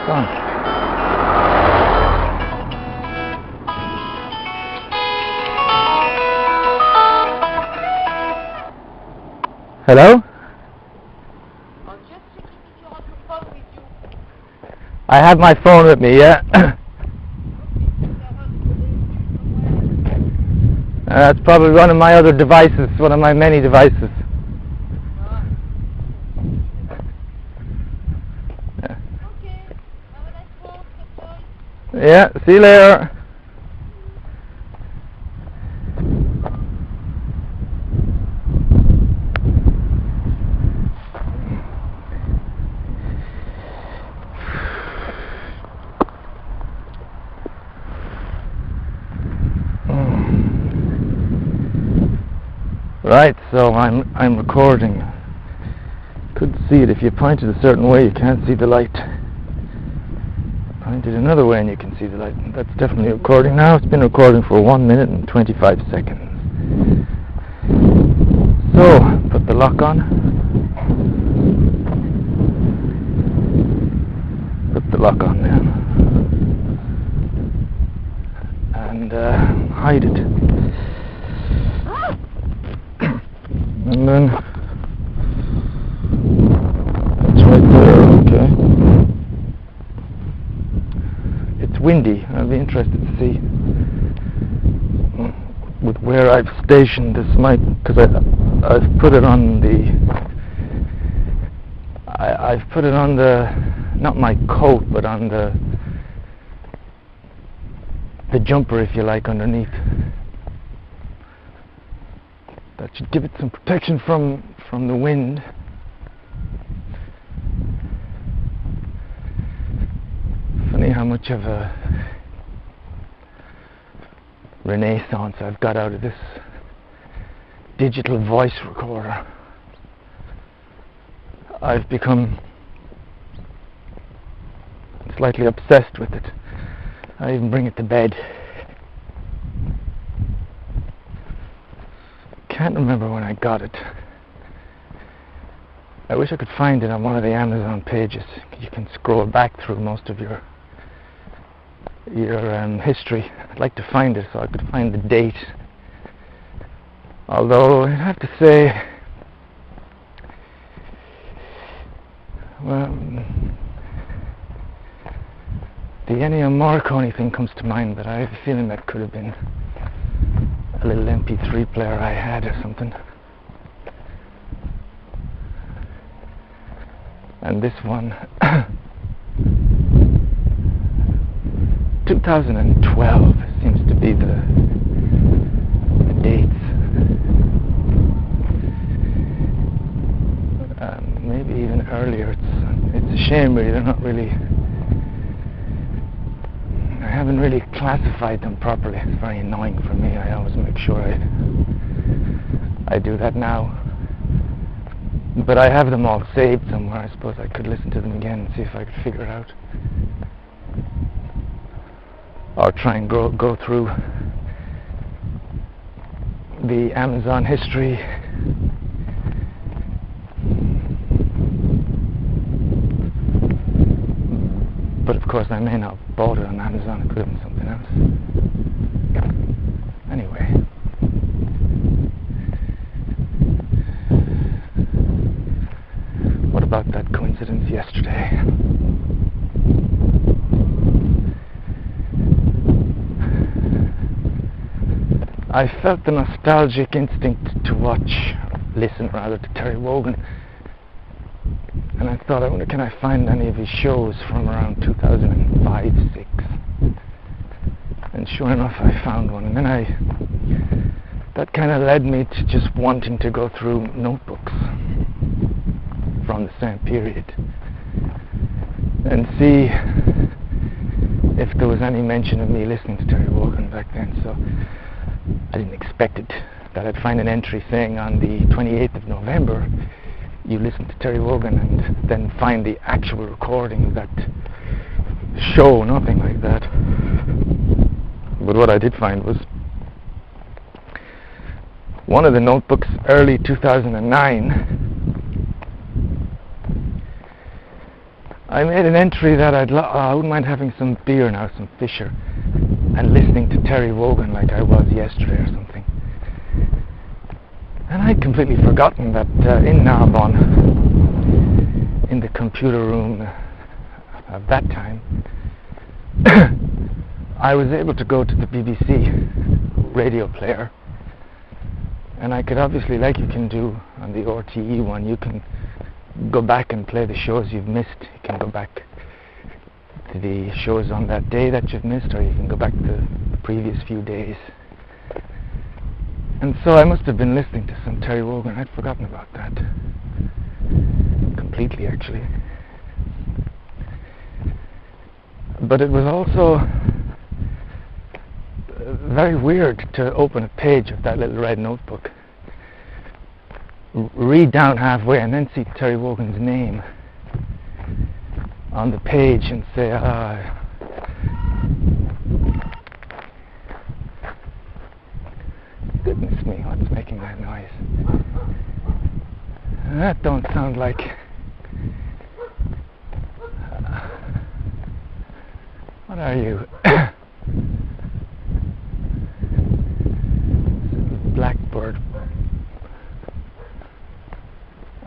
Gone. Hello? I'm just checking if you have your phone with you. I have my phone with me, yeah. That's probably one of my other devices, one of my many devices. Yeah. Okay, have a nice walk, enjoy. Yeah, see you later. Right, so I'm recording. Couldn't see it. If you point it a certain way, you can't see the light. Point it another way and you can see the light. That's definitely recording now. It's been recording for 1 minute and 25 seconds. So, put the lock on. Put the lock on now. And hide it. And then it's right there, okay. It's windy. I'll be interested to see with where I've stationed this mic, because I've put it on the I've put it on the, not my coat, but on the jumper, if you like, underneath. That should give it some protection from the wind. Funny how much of a renaissance I've got out of this digital voice recorder. I've become slightly obsessed with it. I even bring it to bed. Can't remember when I got it. I wish I could find it on one of the Amazon pages. You can scroll back through most of your history. I'd like to find it so I could find the date. Although I have to say, well, the Ennio Morricone thing comes to mind, but I have a feeling that could have been a little MP3 player I had or something. And this one, 2012 seems to be the dates. Maybe even earlier. It's a shame, really. They're not really. I haven't really classified them properly. It's very annoying for me. I always make sure I do that now. But I have them all saved somewhere. I suppose I could listen to them again and see if I could figure it out. Or try and go through the Amazon history. But of course I may not have bought it on Amazon. It could have been something else. Anyway. What about that coincidence yesterday? I felt the nostalgic instinct to listen rather, to Terry Wogan. And I thought, I wonder, can I find any of his shows from around 2005-06? And sure enough, I found one. And then that kind of led me to just wanting to go through notebooks from the same period and see if there was any mention of me listening to Terry Wogan back then. So I didn't expect it, that I'd find an entry saying on the 28th of November you listened to Terry Wogan, and then find the actual recording of that show. Nothing like that. But what I did find was one of the notebooks, early 2009. I made an entry that I wouldn't mind having some beer now, some Fisher, and listening to Terry Wogan like I was yesterday or something. And I'd completely forgotten that in Narbonne, in the computer room of that time, I was able to go to the BBC radio player, and I could obviously, like you can do on the RTE one, you can go back and play the shows you've missed. You can go back to the shows on that day that you've missed, or you can go back to the previous few days. And so I must have been listening to some Terry Wogan. I'd forgotten about that completely, actually. But it was also very weird to open a page of that little red notebook, read down halfway, and then see Terry Wogan's name on the page and say, goodness me, what's making that noise? That don't sound like... what are you? Blackbird.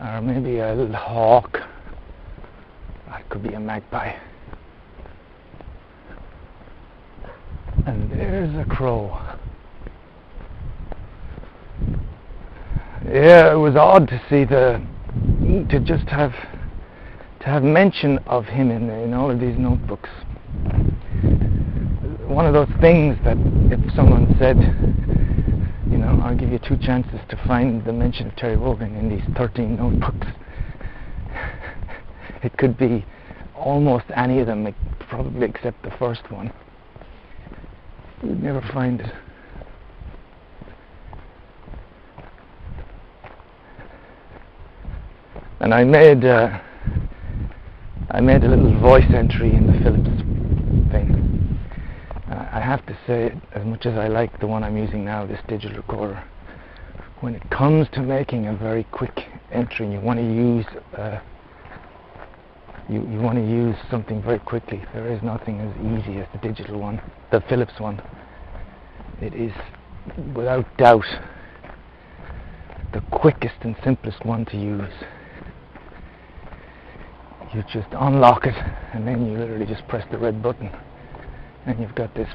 Or maybe a little hawk. That could be a magpie. And there's a crow. Yeah, it was odd to see to just have mention of him in all of these notebooks. One of those things that if someone said, you know, I'll give you 2 chances to find the mention of Terry Wogan in these 13 notebooks, it could be almost any of them, probably except the first one. You'd never find it. And I made a little voice entry in the Philips thing. I have to say, as much as I like the one I'm using now, this digital recorder, when it comes to making a very quick entry, you want to use you want to use something very quickly. There is nothing as easy as the digital one, the Philips one. It is, without doubt, the quickest and simplest one to use. You just unlock it, and then you literally just press the red button, and you've got this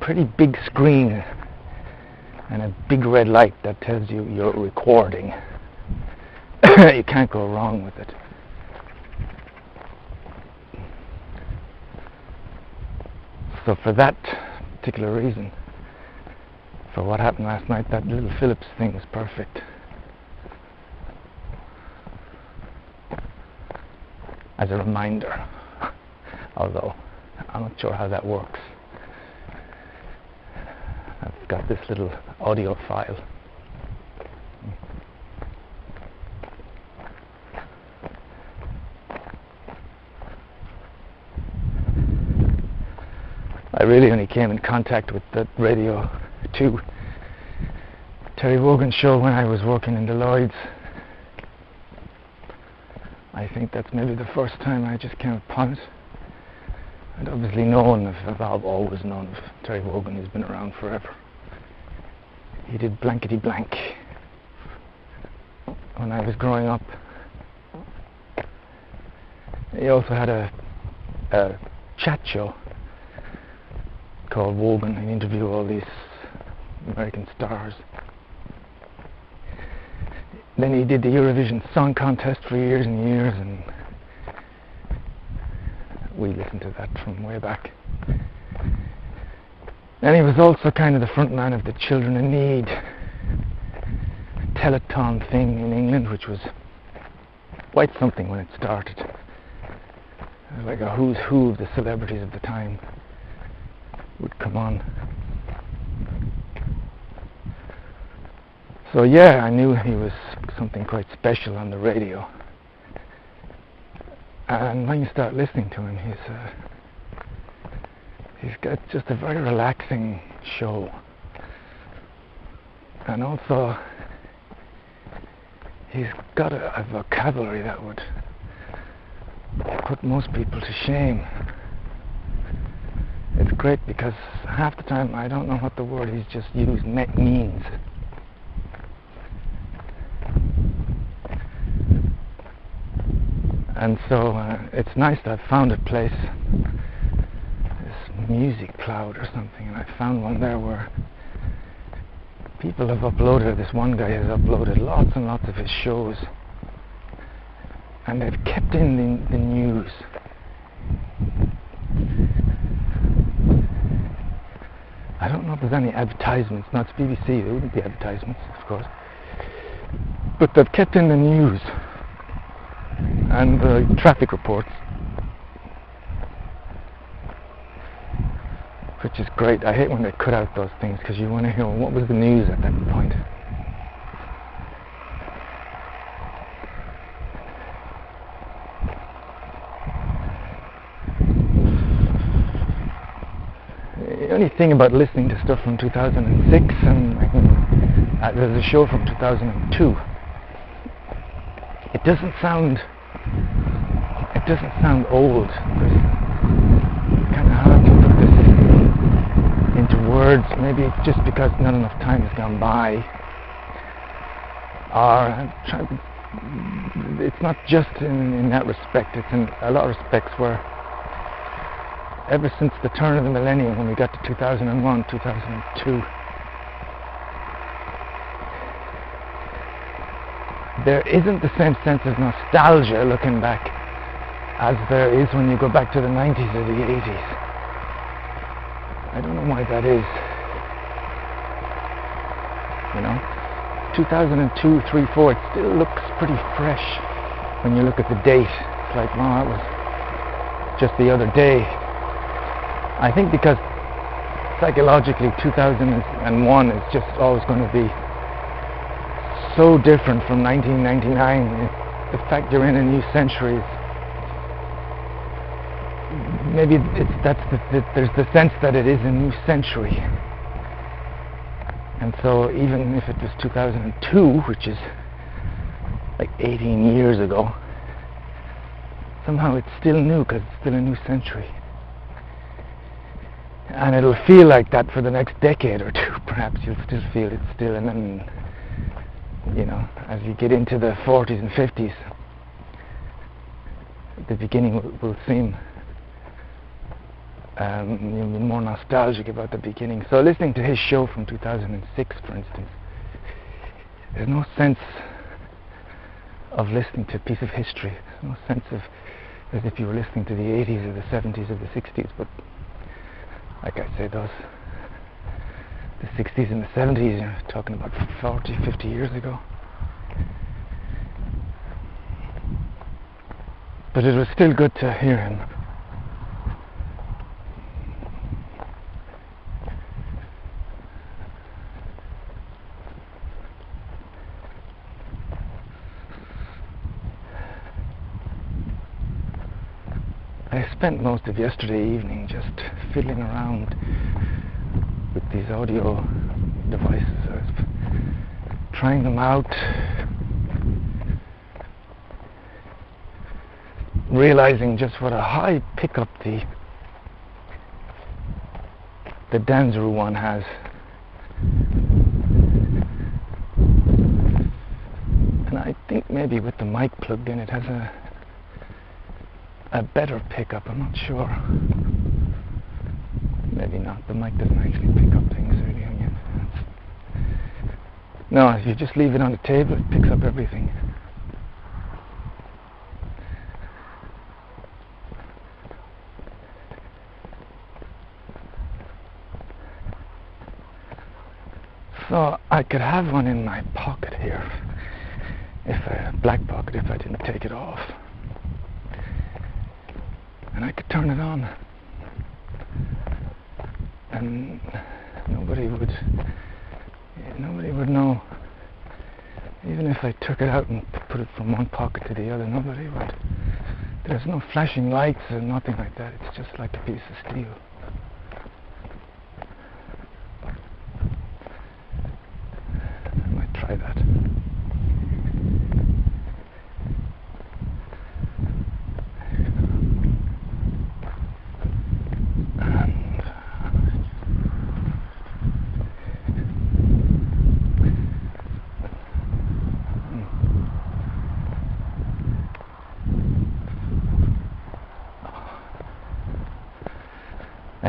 pretty big screen and a big red light that tells you you're recording. You can't go wrong with it. So for that particular reason, for what happened last night, that little Philips thing was perfect. As a reminder, although I'm not sure how that works. I've got this little audio file. I really only came in contact with the Radio 2 Terry Wogan show when I was working in the Lloyds. I think that's maybe the first time I just came upon it. I'd obviously known I've always known of Terry Wogan. He's been around forever. He did Blankety Blank when I was growing up. He also had a chat show called Wogan. He interviewed all these American stars. Then he did the Eurovision Song Contest for years and years, and we listened to that from way back. And he was also kind of the front man of the Children in Need telethon thing in England, which was quite something when it started. It was like a who's who of the celebrities of the time would come on. So yeah, I knew he was something quite special on the radio. And when you start listening to him, he's got just a very relaxing show. And also, he's got a vocabulary that would put most people to shame. It's great because half the time I don't know what the word he's just used means. And so it's nice that I've found a place, this Music Cloud or something, and I found one there where people have uploaded, this one guy has uploaded lots and lots of his shows, and they've kept in the news. I don't know if there's any advertisements. No, it's BBC, there wouldn't be advertisements, of course. But they've kept in the news and the traffic reports, which is great. I hate when they cut out those things because you want to hear what was the news at that point. The only thing about listening to stuff from 2006, and there's a show from 2002, it doesn't sound old. It's kind of hard to put this into words. Maybe it's just because not enough time has gone by, or it's not just in that respect. It's in a lot of respects where ever since the turn of the millennium, when we got to 2001, 2002, there isn't the same sense of nostalgia looking back as there is when you go back to the 90s or the 80s. I don't know why that is. 2002, 3, 4, it still looks pretty fresh when you look at the date. It's like, wow, that was just the other day. I think because psychologically 2001 is just always going to be so different from 1999. The fact you're in a new century is, maybe there's the sense that it is a new century. And so even if it was 2002, which is like 18 years ago, somehow it's still new because it's still a new century. And it'll feel like that for the next decade or two. Perhaps you'll still feel it's still, and then, as you get into the 40s and 50s, the beginning will seem you'll be more nostalgic about the beginning. So listening to his show from 2006, for instance, there's no sense of listening to a piece of history. There's no sense of as if you were listening to the 80s or the 70s or the 60s, but like I say, the 60s and the 70s, you're talking about 40, 50 years ago. But it was still good to hear him. I spent most of yesterday evening just fiddling around with these audio devices. I was trying them out, realizing just what a high pickup the Danzru one has. And I think maybe with the mic plugged in it has a better pickup. I'm not sure. Maybe not. The mic doesn't actually pick up things really. No, if you just leave it on the table, it picks up everything. So I could have one in my pocket here, a black pocket, if I didn't take it off. And I could turn it on, and nobody would know. Even if I took it out and put it from one pocket to the other, nobody would. There's no flashing lights or nothing like that. It's just like a piece of steel. I might try that.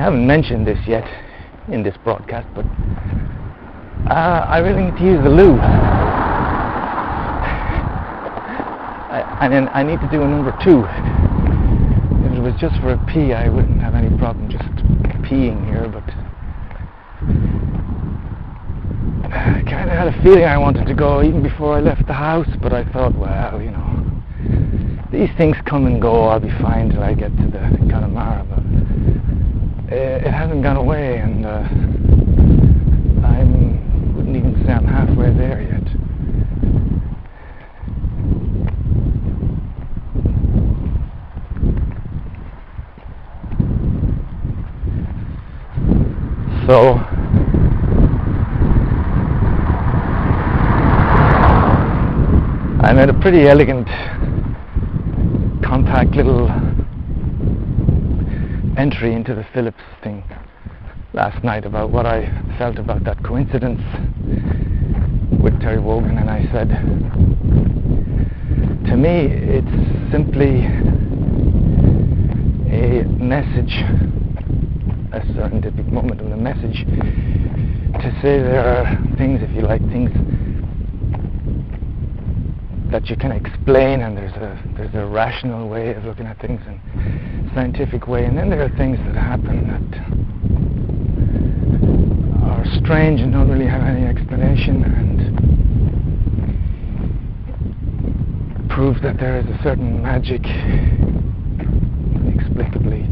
haven't mentioned this yet in this broadcast, but I really need to use the loo. I need to do a number 2. If it was just for a pee, I wouldn't have any problem just peeing here, but I kind of had a feeling I wanted to go even before I left the house, but I thought, well, you know, these things come and go, I'll be fine till I get to the Connemara, but it hasn't gone away, and I wouldn't even say I'm halfway there yet. So I made a pretty elegant, compact little entry into the Phillips thing last night about what I felt about that coincidence with Terry Wogan, and I said, to me it's simply a message, a serendipity moment of the message to say there are things, if you like, things that you can explain, and there's a rational way of looking at things and scientific way, and then there are things that happen that are strange and don't really have any explanation, and prove that there is a certain magic inexplicably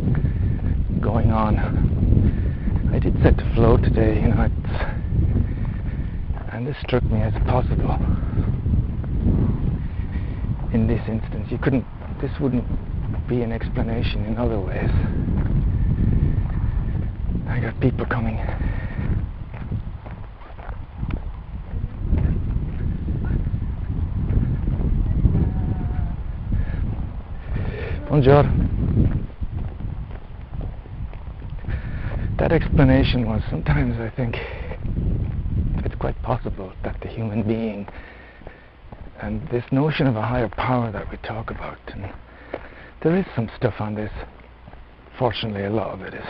going on. I did set to flow today, you know, and this struck me as possible. In this instance, this wouldn't be an explanation in other ways. I got people coming. Bonjour. That explanation was, sometimes I think it's quite possible that the human being and this notion of a higher power that we talk about, and there is some stuff on this. Fortunately, a lot of it is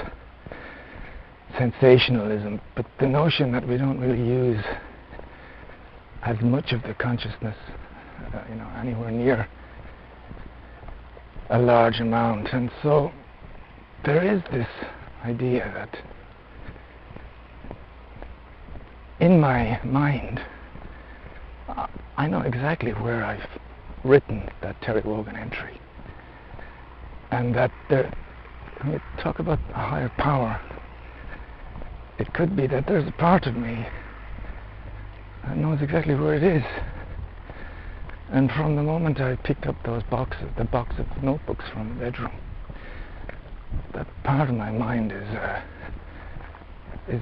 sensationalism, but the notion that we don't really use as much of the consciousness, you know, anywhere near a large amount, and so there is this idea that in my mind, I know exactly where I've written that Terry Wogan entry, and that when you talk about a higher power, it could be that there's a part of me that knows exactly where it is. And from the moment I picked up those boxes, the box of notebooks from the bedroom, that part of my mind is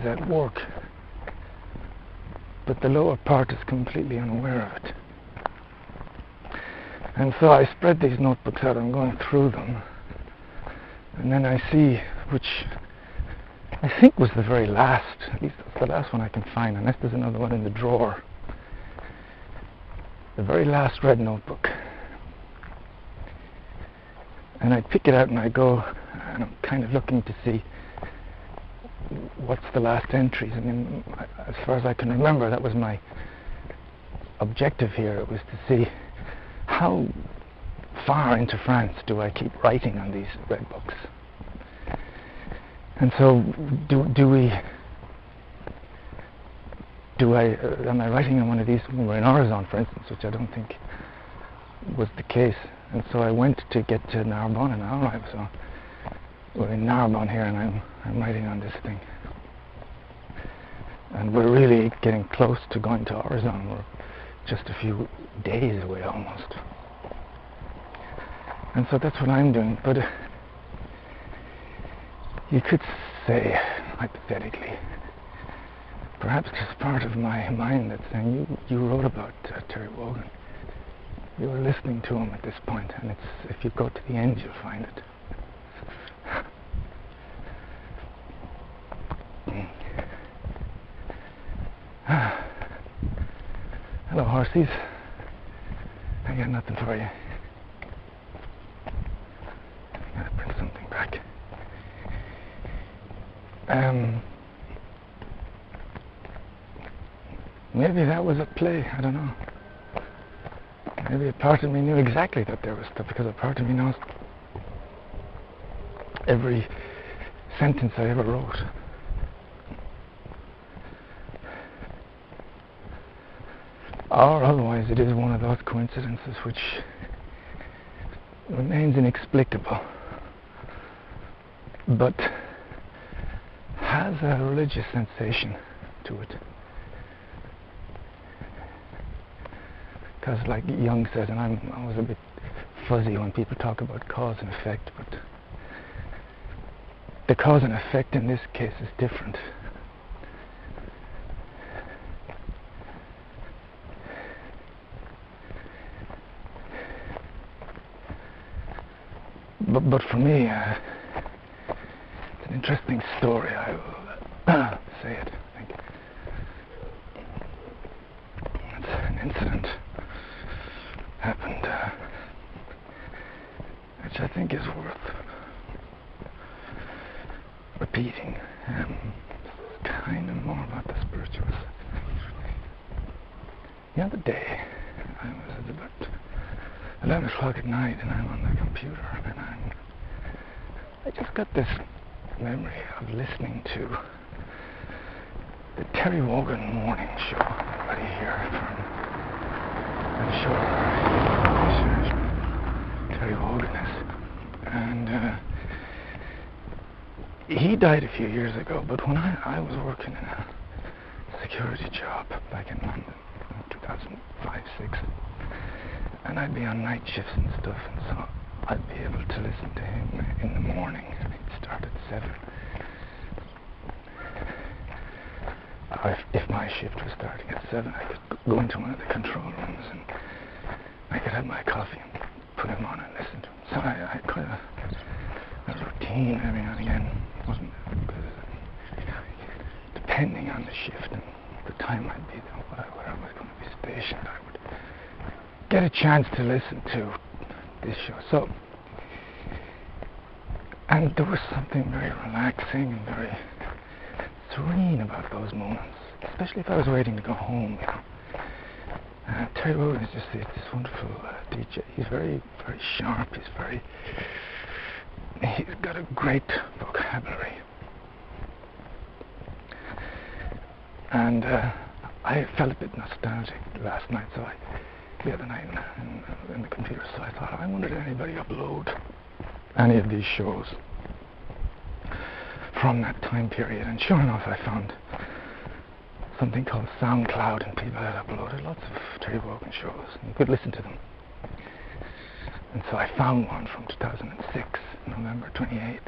at work. But the lower part is completely unaware of it. And so I spread these notebooks out, I'm going through them, and then I see which I think was the very last, at least that's the last one I can find, unless there's another one in the drawer. The very last red notebook. And I pick it out and I go, and I'm kind of looking to see what's the last entries. I mean, as far as I can remember, that was my objective here. It was to see how far into France do I keep writing on these red books. And so am I writing on one of these when we're in Orizon, for instance, which I don't think was the case. And so I went to get to Narbonne, and all right, so we're in Narbonne here, and I'm writing on this thing. And we're really getting close to going to Orizon. We're just a few days away almost. And so that's what I'm doing. But you could say, hypothetically, perhaps there's part of my mind that's saying, you wrote about Terry Wogan. You were listening to him at this point, and if you go to the end, you'll find it. Hello, horsies. I got nothing for you. I gotta bring something back. Maybe that was a play, I don't know. Maybe a part of me knew exactly that there was stuff, because a part of me knows every sentence I ever wrote. Or otherwise it is one of those coincidences which remains inexplicable, but has a religious sensation to it. Because like Jung says, and I was a bit fuzzy when people talk about cause and effect, but the cause and effect in this case is different. But for me, it's an interesting story. I will say it, I think. It's an incident happened, which I think is worth repeating. It's kind of more about the spiritual side. The other day, I was at about 11 o'clock at night, and I'm on the computer, and I just got this memory of listening to the Terry Wogan morning show. Everybody here from the show where Terry Wogan is. And he died a few years ago, but when I was working in a security job back in London, 2005-06, and I'd be on night shifts and stuff, and so I'd be able to listen to him in the morning. He'd start at 7. If my shift was starting at 7, I could go into one of the control rooms and I could have my coffee and put him on and listen to him. So I had quite a routine every now and again. It wasn't depending on the shift and the time I'd be there, where I was going to be stationed, I would get a chance to listen to this show. So, and there was something very relaxing and very serene about those moments, especially if I was waiting to go home, you know. Terry Wogan is just this wonderful DJ. He's very, very sharp. He's got a great vocabulary. And I felt a bit nostalgic last night, the other night in the computer, so I thought, I wonder did anybody upload any of these shows from that time period. And sure enough, I found something called SoundCloud, and people had uploaded lots of Terry Wogan shows, and you could listen to them. And so I found one from 2006, November 28th,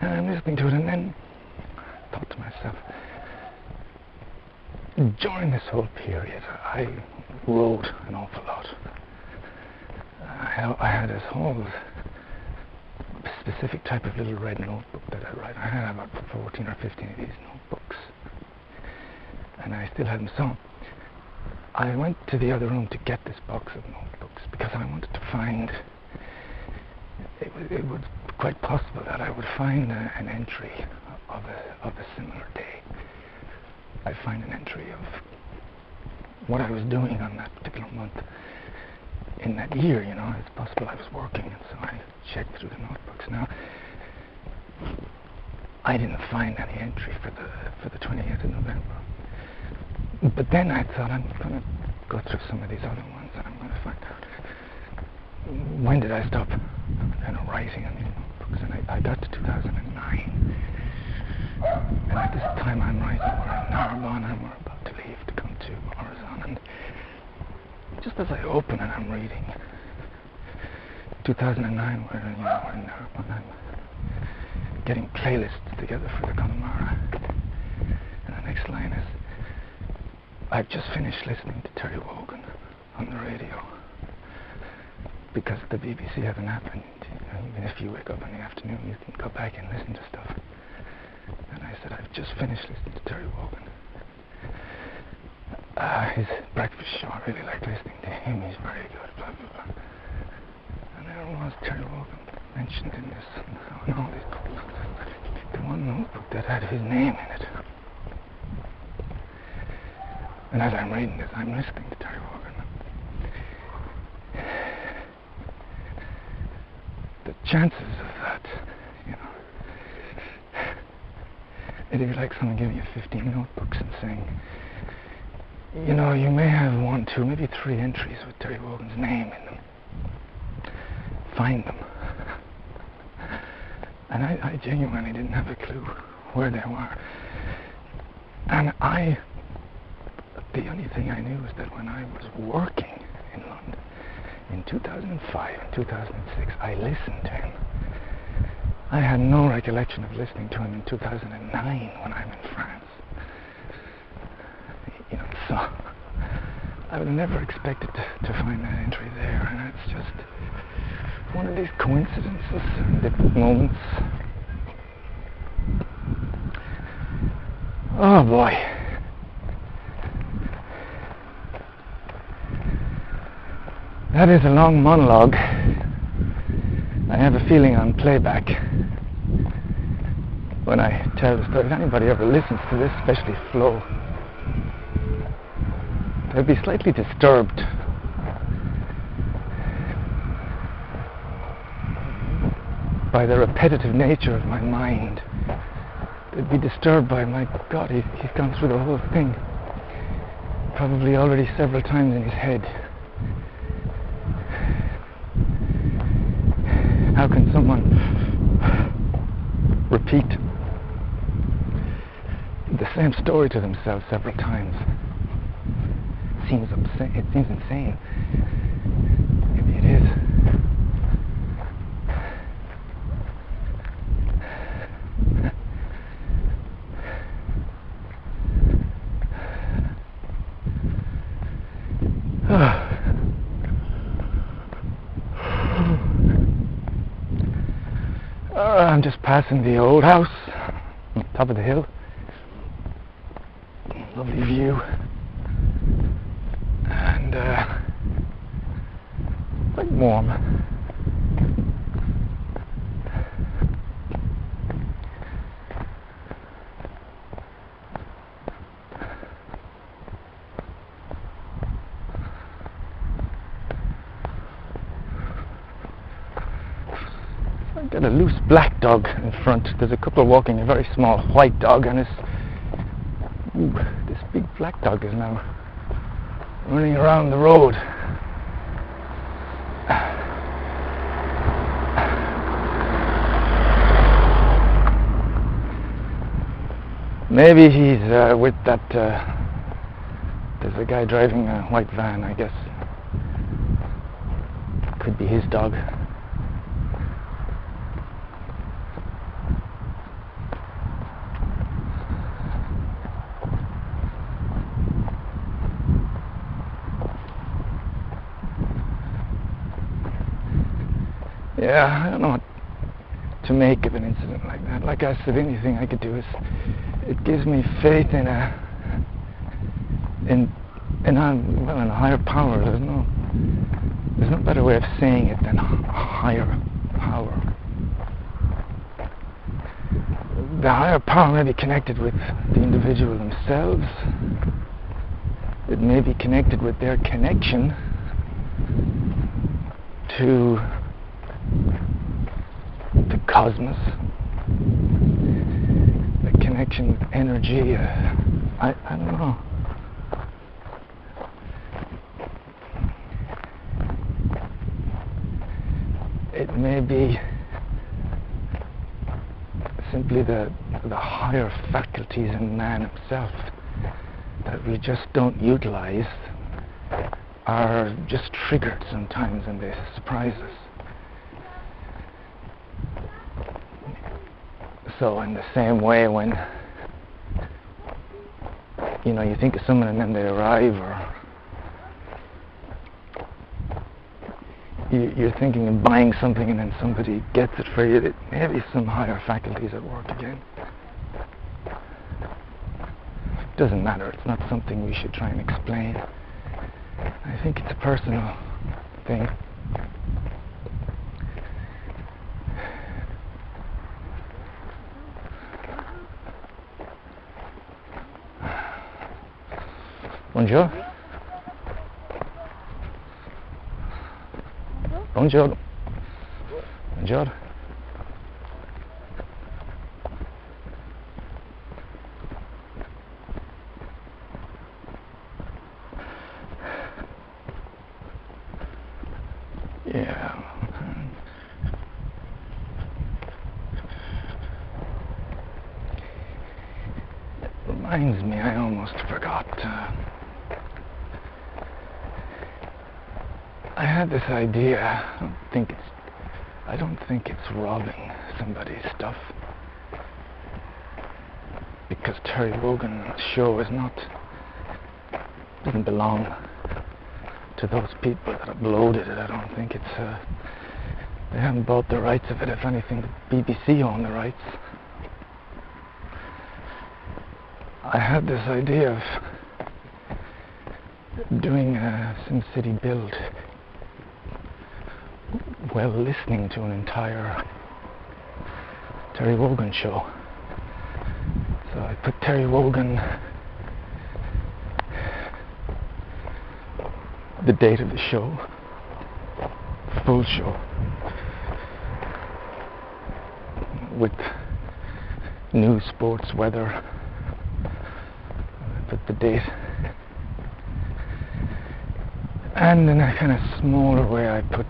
and I'm listening to it, and then I thought to myself, during this whole period, I wrote an awful lot. I had this whole specific type of little red notebook that I write. I had about 14 or 15 of these notebooks, and I still had them. So I went to the other room to get this box of notebooks because I wanted to find, it was quite possible that I would find an entry of a similar day. I'd find an entry of what I was doing on that particular month in that year, you know. It's possible I was working, and so I checked through the notebooks. Now, I didn't find any entry for the 20th of November. But then I thought, I'm going to go through some of these other ones, and I'm going to find out when did I stop writing on these notebooks. And I got to 2009. And at this time I'm writing, we're in Narbonne, and we're about to leave to come to Orizon. And just as I open and I'm reading, 2009, we're in Narbonne, I'm getting playlists together for the Connemara. And the next line is, I've just finished listening to Terry Wogan on the radio, because the BBC have an app, and even if you wake up in the afternoon, you can go back and listen to stuff. And I said, I've just finished listening to Terry Wogan. His breakfast show, I really like listening to him. He's very good, blah, blah, blah. And there was Terry Wogan. mentioned in this. No, the one notebook that had his name in it. And as I'm reading this, I'm listening to Terry Wogan. The chances of that, it'd be like someone giving you 15 notebooks and saying, you may have 1, 2, maybe 3 entries with Terry Wogan's name in them. Find them. And I genuinely didn't have a clue where they were. And the only thing I knew was that when I was working in London in 2005 and 2006, I listened to him. I had no recollection of listening to him in 2009 when I'm in France. So I would have never expected to find that entry there, and it's just one of these coincidences, different moments. Oh boy. That is a long monologue. I have a feeling on playback when I tell the story. If anybody ever listens to this, especially Flo, they'll be slightly disturbed by the repetitive nature of my mind. They'd be disturbed by, my God, he's gone through the whole thing, probably already several times in his head. How can someone repeat the same story to themselves several times? It seems insane. Maybe it is. I'm just passing the old house on top of the hill. Lovely view. And quite warm. I've got a loose black dog in front. There's a couple walking a very small white dog, and this big black dog is now running around the road. Maybe he's with that, there's a guy driving a white van, I guess. Could be his dog. Yeah, I don't know what to make of an incident like that. Like I said, anything I could do is, it gives me faith in a higher power. There's no better way of saying it than higher power. The higher power may be connected with the individual themselves. It may be connected with their connection to the cosmos, the connection with energy. I don't know. It may be simply the higher faculties in man himself that we just don't utilize, are just triggered sometimes, and they surprise us. So in the same way, when you think of someone and then they arrive, or you're thinking of buying something and then somebody gets it for you, it may be some higher faculties at work again. It doesn't matter, it's not something we should try and explain. I think it's a personal thing. Bonjour. Bonjour. Bonjour. Yeah. It reminds me, I almost forgot. I had this idea. I don't think it's robbing somebody's stuff, because Terry Wogan's show doesn't belong to those people that uploaded it. I don't think they haven't bought the rights of it. If anything, the BBC own the rights. I had this idea of doing a SimCity build while listening to an entire Terry Wogan show. So I put Terry Wogan, the date of the show, full show, with news, sports, weather. I put the date, and in a kind of smaller way I put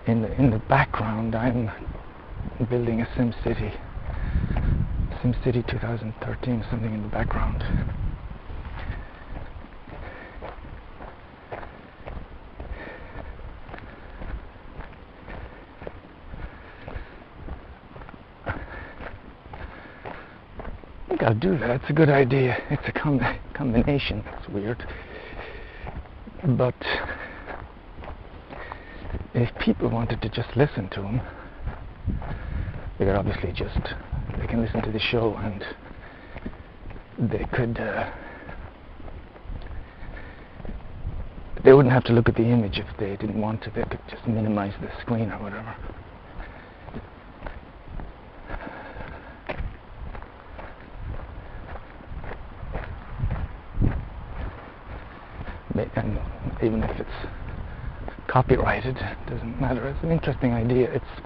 in the background I'm building a SimCity 2013, something in the background. I think I'll do that. It's a good idea. It's a combination. It's weird. But if people wanted to just listen to him, they could obviously they can listen to the show, and they could they wouldn't have to look at the image if they didn't want to. They could just minimize the screen or whatever. And even if it's copyrighted, it doesn't matter. It's an interesting idea. It's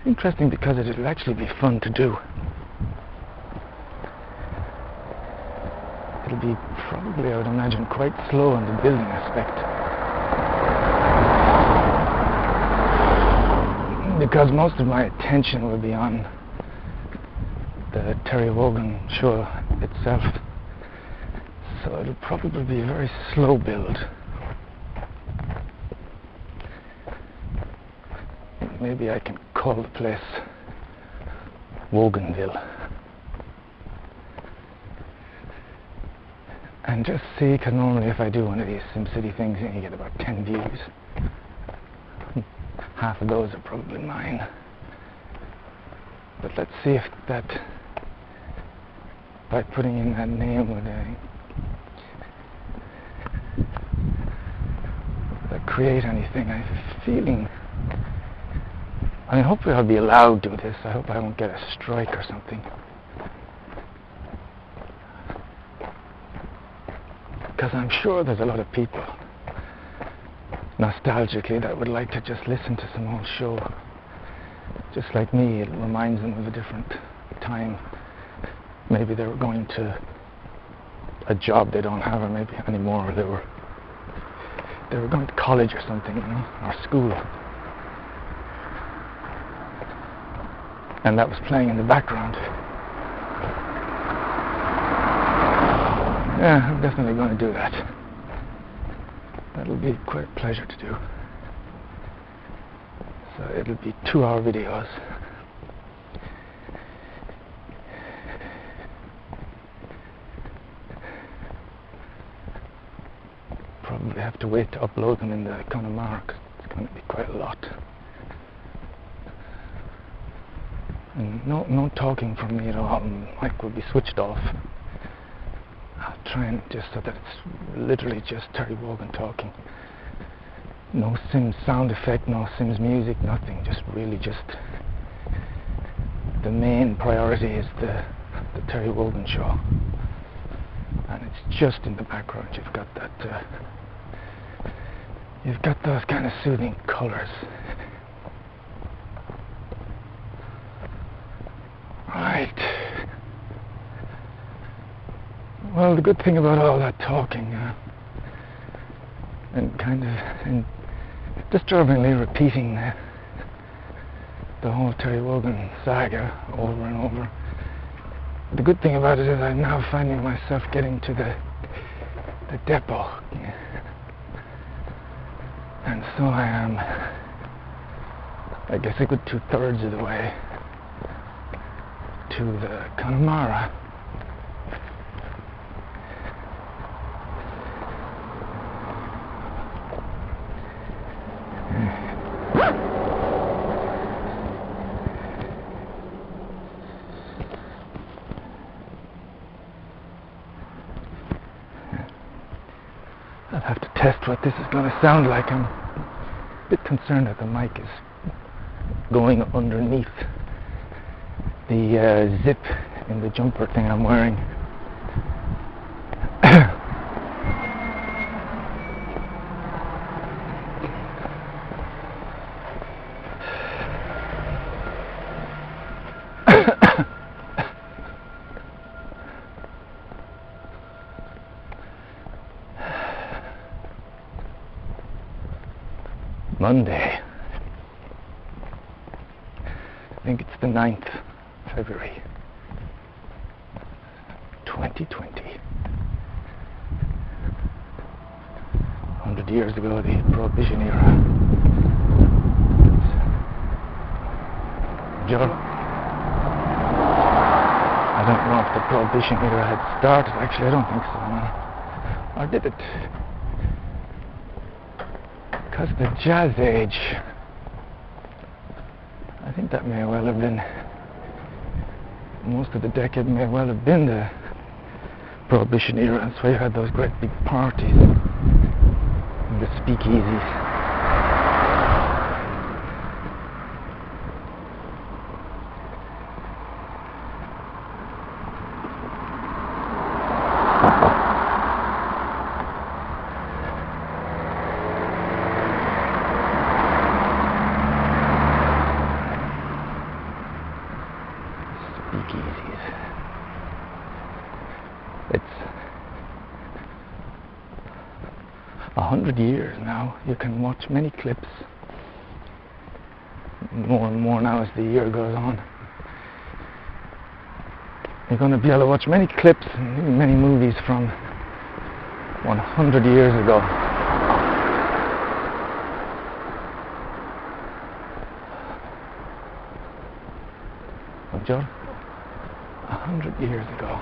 interesting because it'll actually be fun to do. It'll be probably, I would imagine, quite slow in the building aspect, because most of my attention will be on the Terry Wogan show itself. So it'll probably be a very slow build. Maybe I can call the place Woganville and just see, because normally if I do one of these SimCity things, you get about 10 views. Half of those are probably mine. But let's see if by putting in that name, would that create anything. I have a feeling, I mean, hopefully I'll be allowed to do this. I hope I won't get a strike or something, because I'm sure there's a lot of people nostalgically that would like to just listen to some old show. Just like me, it reminds them of a different time. Maybe they were going to a job they don't have, or maybe anymore, or they were going to college or something, or school. And that was playing in the background. Yeah, I'm definitely going to do that. That'll be quite a pleasure to do. So it'll be 2-hour videos. Probably have to wait to upload them in the Connemara. It's going to be quite a lot. And no talking from me at all. Mic will be switched off. I'll try and just so that it's literally just Terry Wogan talking. No Sims sound effect, no Sims music, nothing. Just really just the main priority is the Terry Wogan show. And it's just in the background. You've got that. You've got those kind of soothing colours. Right. Well, the good thing about all that talking and kind of disturbingly repeating the whole Terry Wogan saga over and over, the good thing about it is I'm now finding myself getting to the depot. And so I am, I guess, a good 2/3 of the way to the Connemara. I'll have to test what this is going to sound like. I'm a bit concerned that the mic is going underneath the zip in the jumper thing I'm wearing. Monday. I think it's the 9th February 2020. 100 years ago, the Prohibition era. Joe, I don't know if the Prohibition era had started. Actually, I don't think so. No. Or did it? Because the Jazz Age, I think that may well have been, most of the decade may well have been the Prohibition era. That's why you had those great big parties in the speakeasies. It's 100 years now. You can watch many clips, more and more now as the year goes on. You're going to be able to watch many clips and many movies from 100 years ago. John? 100 years ago.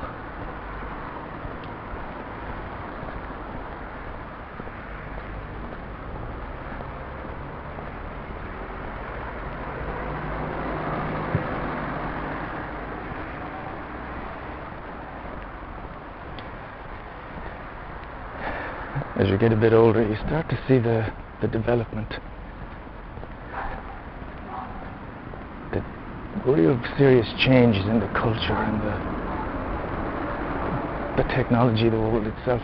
As you get a bit older, you start to see the development, the real serious changes in the culture and the technology of the world itself.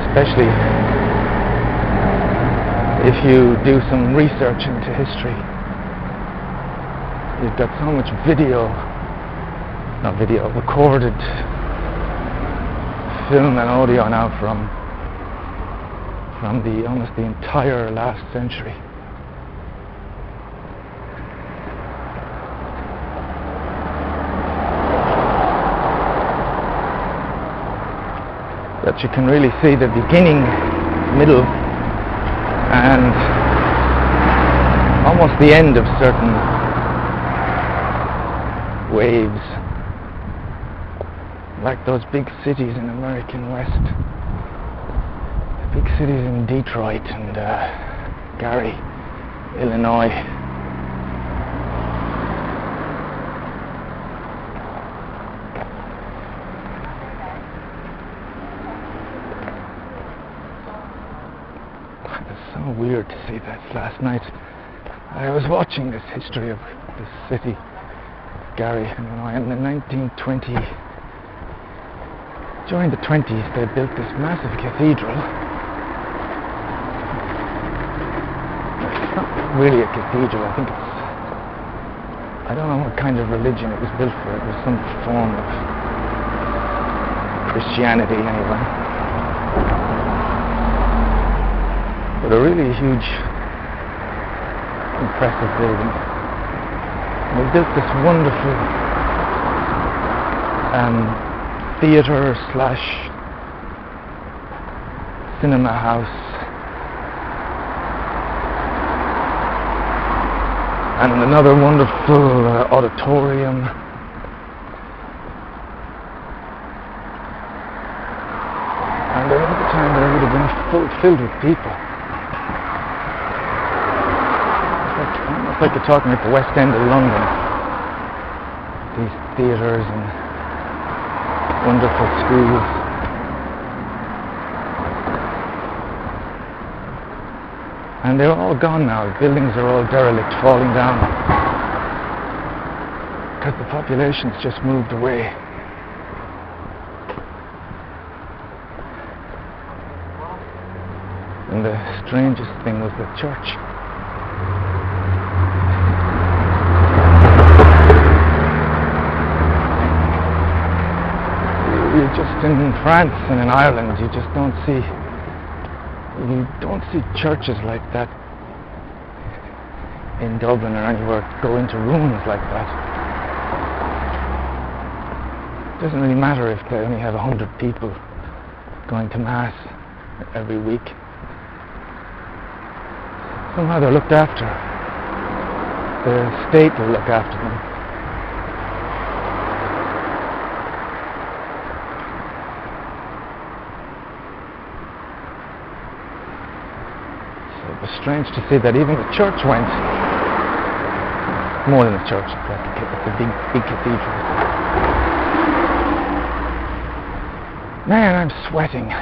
Especially if you do some research into history. You've got so much recorded film and audio now from the almost the entire last century. That you can really see the beginning, middle, and almost the end of certain waves, like those big cities in American West, the big cities in Detroit and Gary, Illinois. to see that last night. I was watching this history of this city, Gary, Illinois, in the 1920, during the 20s they built this massive cathedral. It's not really a cathedral, I think I don't know what kind of religion it was built for. It was some form of Christianity anyway. But a really huge, impressive building. They built this wonderful theatre slash cinema house, and another wonderful auditorium. And at the time there would have been filled with people. It's like you're talking at the West End of London. These theatres and wonderful schools. And they're all gone now. The buildings are all derelict, falling down. Because the population's just moved away. And the strangest thing was the church. You just in France and in Ireland, you just don't see churches like that in Dublin or anywhere go into ruins like that. It doesn't really matter if they only have 100 people going to mass every week. Somehow they're looked after. The state will look after them. It was strange to see that even the church went. More than the church, it's a big cathedral. Man, I'm sweating.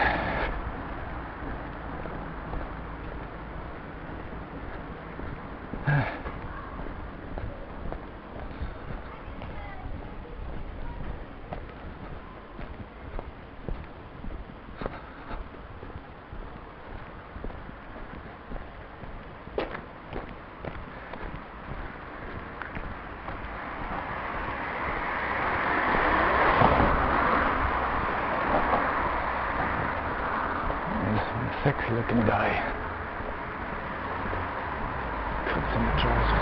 Sexy looking guy. Cuts in the trousers.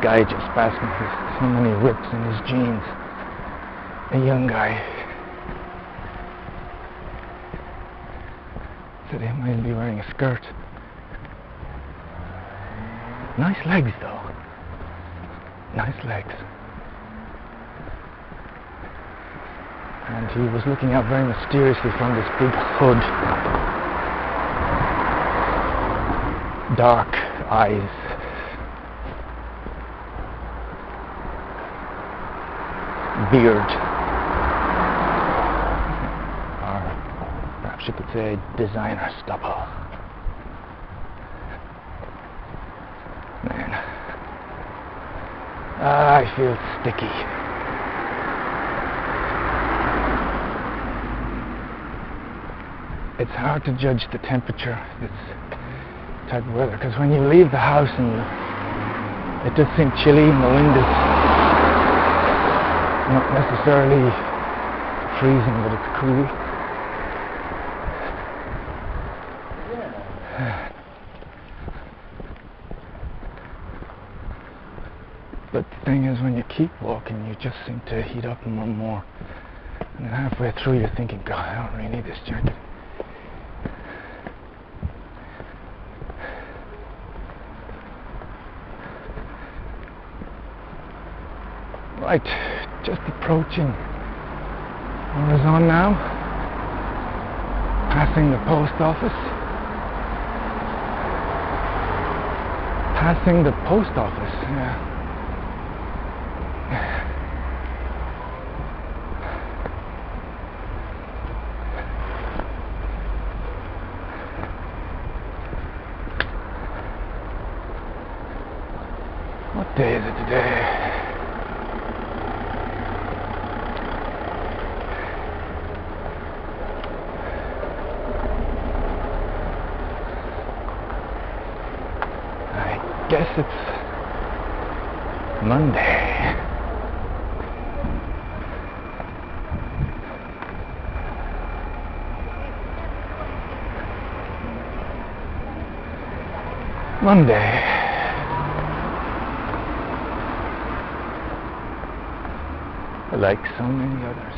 The guy just passed me with so many rips in his jeans. A young guy. Said he might be wearing a skirt. Nice legs though. Nice legs. And he was looking out very mysteriously from this big hood. Dark eyes. Beard, or perhaps you could say designer stubble. Man, I feel sticky. It's hard to judge the temperature this type of weather, because when you leave the house and it does seem chilly and the wind is not necessarily freezing, but it's cool. But the thing is, when you keep walking, you just seem to heat up more and more. And then halfway through, you're thinking, God, I don't really need this jacket. Right, just approaching Horizon now. Passing the post office. Passing the post office, yeah. What day is it today? I guess it's Monday. Monday. Like so many others.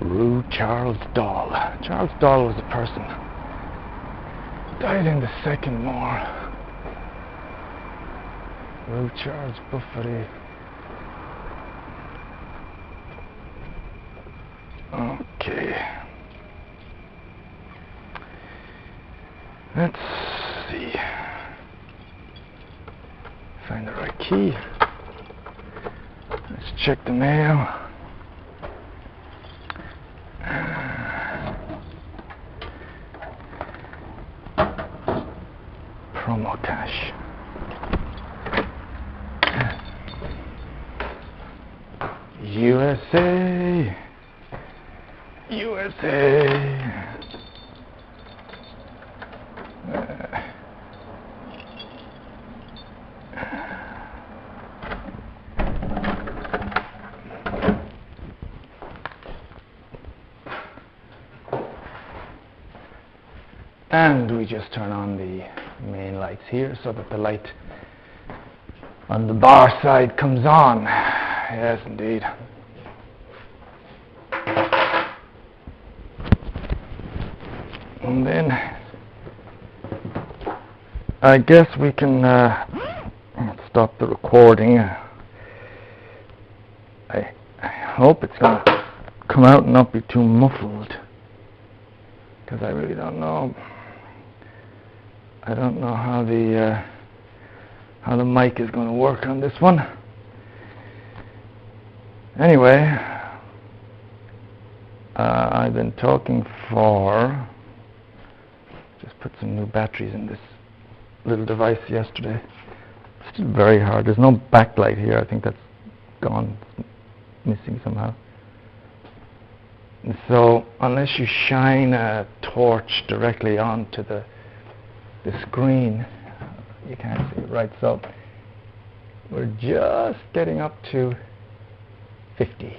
Rue Charles Dahl. Charles Dahl was a person. Died in the Second War. Rue Charles Buffery. Okay. Let's see. Find the right key. Let's check the mail. Promo cash. USA. USA. And we just turn on the main lights here so that the light on the bar side comes on. Yes, indeed. And then I guess we can stop the recording. I hope it's going to come out and not be too muffled, because I really don't know. I don't know how the mic is going to work on this one. Anyway, I've been talking for, just put some new batteries in this little device yesterday. It's still very hard. There's no backlight here. I think that's gone, it's missing somehow. And so unless you shine a torch directly onto the screen, you can't see it right. So we're just getting up to 50.